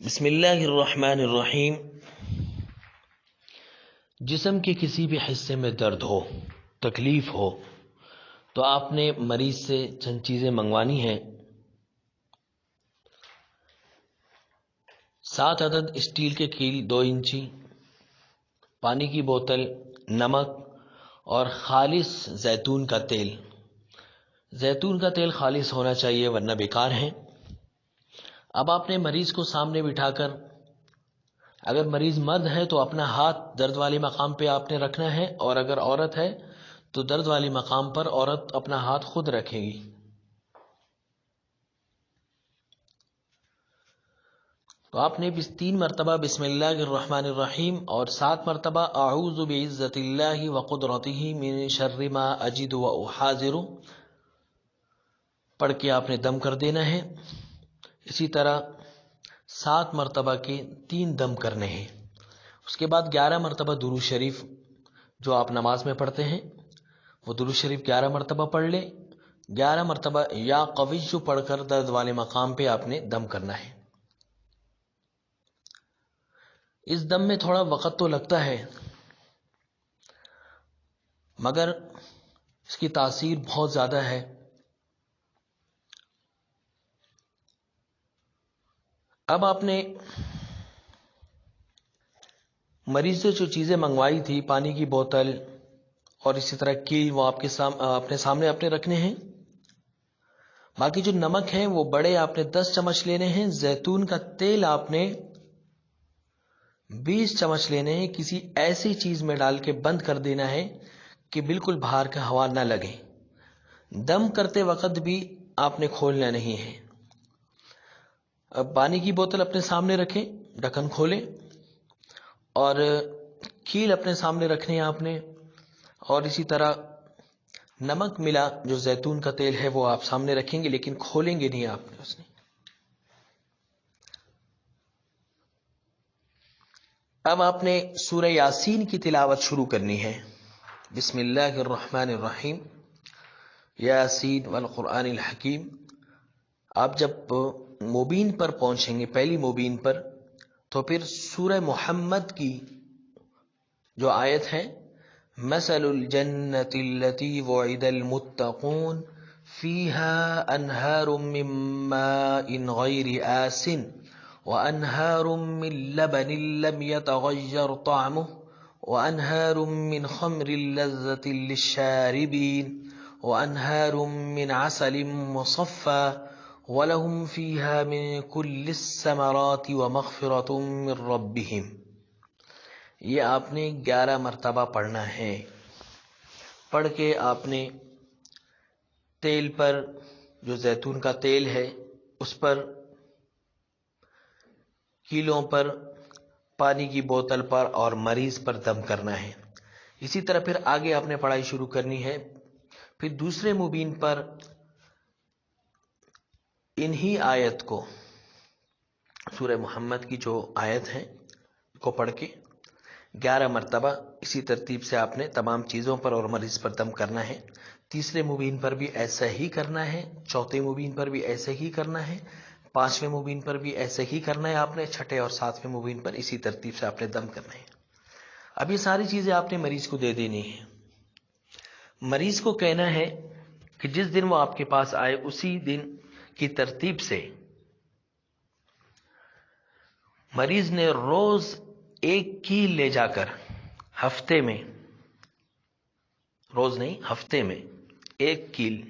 بسم اللہ الرحمن الرحیم۔ جسم کے کسی بھی حصے میں درد ہو، تکلیف ہو، تو آپ نے مریض سے چند چیزیں منگوانی ہیں۔ 7 عدد اسٹیل کے کیل 2 انچی، پانی کی بوتل، نمک اور خالص زیتون کا تیل۔ زیتون کا تیل خالص ہونا چاہیے ورنہ بیکار ہے۔ اب آپ نے مریض کو سامنے بٹھا کر، اگر مریض مرد ہے تو اپنا ہاتھ درد والے مقام پہ آپ نے رکھنا ہے، اور اگر عورت ہے تو درد والے مقام پر عورت اپنا ہاتھ خود رکھے گی۔ تو آپ نے 3 مرتبہ بسم اللہ الرحمن الرحیم اور 7 مرتبہ اعوذ بعزت اللہ وقدرتہ من شر ما اجد واحاذر پڑھ کے آپ نے دم کر دینا ہے۔ اسی طرح 7 مرتبہ کے 3 دم کرنے ہیں۔ اس کے بعد 11 مرتبہ درود شریف جو آپ نماز میں پڑھتے ہیں وہ درود شریف 11 مرتبہ پڑھ لیں۔ 11 مرتبہ یا قوی پڑھ کر درد والے مقام پہ آپ نے دم کرنا ہے۔ اس دم میں تھوڑا وقت تو لگتا ہے، مگر اس کی تاثیر بہت زیادہ ہے۔ اب آپ نے مریض سے جو چیزیں منگوائی تھی، پانی کی بوتل اور اسی طرح کی، وہ آپ کے اپنے سامنے آپ نے رکھنے ہیں۔ باقی جو نمک ہے وہ بڑے آپ نے 10 چمچ لینے ہیں۔ زیتون کا تیل آپ نے 20 چمچ لینے ہیں۔ کسی ایسی چیز میں ڈال کے بند کر دینا ہے کہ بالکل باہر کا ہوا نہ لگے۔ دم کرتے وقت بھی آپ نے کھولنا نہیں ہے۔ اب پانی کی بوتل اپنے سامنے رکھیں، ڈھکن کھولیں، اور کیل اپنے سامنے رکھنے ہیں آپ نے، اور اسی طرح نمک ملا جو زیتون کا تیل ہے وہ آپ سامنے رکھیں گے، لیکن کھولیں گے نہیں آپ نے اس نے۔ اب آپ نے سورہ یاسین کی تلاوت شروع کرنی ہے۔ بسم اللہ الرحمن الرحیم، یاسین والقرآن الحکیم۔ آپ جب مبین پر پہنچیں گے، پہلی مبین پر، تو پھر سورہ محمد کی جو آیت ہے، مثل الجنة التي وعد المتقون فيها أنهار من ماء غير آسن وأنهار من لبن لم يتغير طعمه وأنهار من خمر لذة للشاربين وأنهار من عسل مصفى وَلَهُمْ فِيهَا مِن كُلِّ الثَّمَرَاتِ وَمَغْفِرَةٌ مِّن رَّبِّهِمْ۔ یہ آپ نے 11 مرتبہ پڑھنا ہے۔ پڑھ کے آپ نے تیل پر، جو زیتون کا تیل ہے اس پر، کیلوں پر، پانی کی بوتل پر اور مریض پر دم کرنا ہے۔ اسی طرح پھر آگے آپ نے پڑھائی شروع کرنی ہے۔ پھر دوسرے مبین پر انہی آیت کو، سورہ محمد کی جو آیت ہے کو پڑھ کے 11 مرتبہ اسی ترتیب سے آپ نے تمام چیزوں پر اور مریض پر دم کرنا ہے۔ تیسرے مبین پر بھی ایسا ہی کرنا ہے، چوتھے مبین پر بھی ایسے ہی کرنا ہے، 5ویں مبین پر بھی ایسے ہی کرنا ہے آپ نے، 6 اور 7ویں مبین پر اسی ترتیب سے آپ نے دم کرنا ہے۔ اب یہ ساری چیزیں آپ نے مریض کو دے دینی ہے۔ مریض کو کہنا ہے کہ جس دن وہ آپ کے پاس آئے اسی دن کی ترتیب سے مریض نے روز 1 کیل لے جا کر، ہفتے میں، روز نہیں ہفتے میں 1 کیل،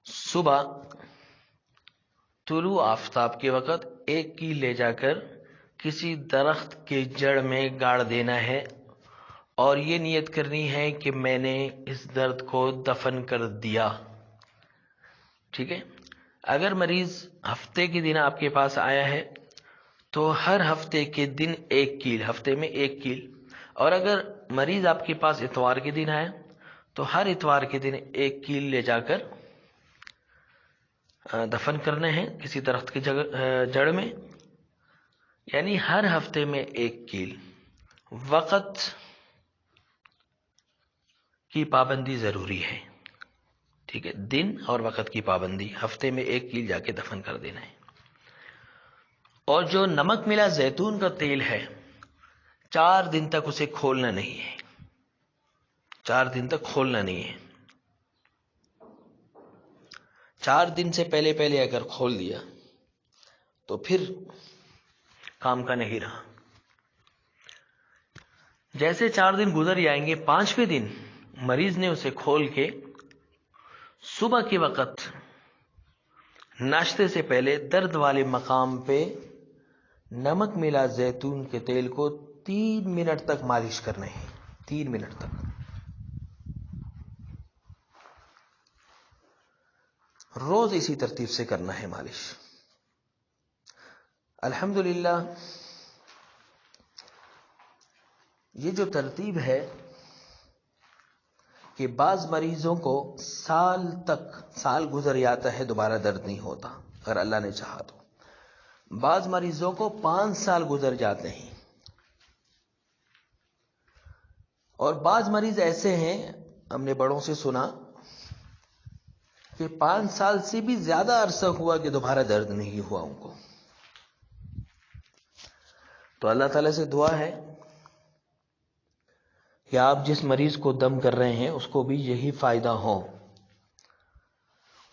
صبح طلوع آفتاب کے وقت 1 کیل لے جا کر کسی درخت کے جڑ میں گاڑ دینا ہے، اور یہ نیت کرنی ہے کہ میں نے اس درد کو دفن کر دیا۔ ٹھیک ہے؟ اگر مریض ہفتے کے دن آپ کے پاس آیا ہے تو ہر ہفتے کے دن 1 کیل، ہفتے میں 1 کیل، اور اگر مریض آپ کے پاس اتوار کے دن آیا تو ہر اتوار کے دن 1 کیل لے جا کر دفن کرنے ہیں کسی درخت کی جڑ میں، یعنی ہر ہفتے میں 1 کیل۔ وقت کی پابندی ضروری ہے، ٹھیک ہے؟ دن اور وقت کی پابندی، ہفتے میں 1 کیل جا کے دفن کر دینا ہے۔ اور جو نمک ملا زیتون کا تیل ہے 4 دن تک اسے کھولنا نہیں ہے، 4 دن تک کھولنا نہیں ہے۔ 4 دن سے پہلے پہلے اگر کھول دیا تو پھر کام کا نہیں رہا۔ جیسے 4 دن گزر جائیں گے، 5ویں دن مریض نے اسے کھول کے صبح کے وقت ناشتے سے پہلے درد والے مقام پہ نمک ملا زیتون کے تیل کو 3 منٹ تک مالش کرنا ہے، 3 منٹ تک۔ روز اسی ترتیب سے کرنا ہے مالش۔ الحمدللہ یہ جو ترتیب ہے کہ بعض مریضوں کو سال گزر جاتا ہے، دوبارہ درد نہیں ہوتا اگر اللہ نے چاہا تو۔ بعض مریضوں کو 5 سال گزر جاتے ہیں، اور بعض مریض ایسے ہیں، ہم نے بڑوں سے سنا کہ 5 سال سے بھی زیادہ عرصہ ہوا کہ دوبارہ درد نہیں ہوا ان کو۔ تو اللہ تعالیٰ سے دعا ہے کہ آپ جس مریض کو دم کر رہے ہیں اس کو بھی یہی فائدہ ہو،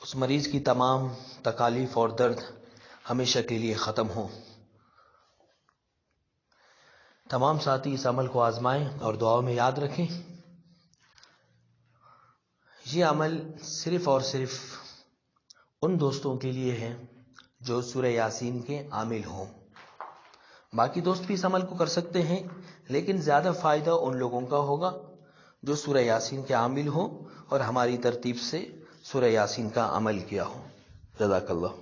اس مریض کی تمام تکالیف اور درد ہمیشہ کے لیے ختم ہو۔ تمام ساتھی اس عمل کو آزمائیں اور دعاؤں میں یاد رکھیں۔ یہ عمل صرف اور صرف ان دوستوں کے لیے ہے جو سورہ یاسین کے عامل ہوں۔ باقی دوست بھی اس عمل کو کر سکتے ہیں، لیکن زیادہ فائدہ ان لوگوں کا ہوگا جو سورہ یاسین کے عامل ہوں اور ہماری ترتیب سے سورہ یاسین کا عمل کیا ہو۔ جزاک اللہ۔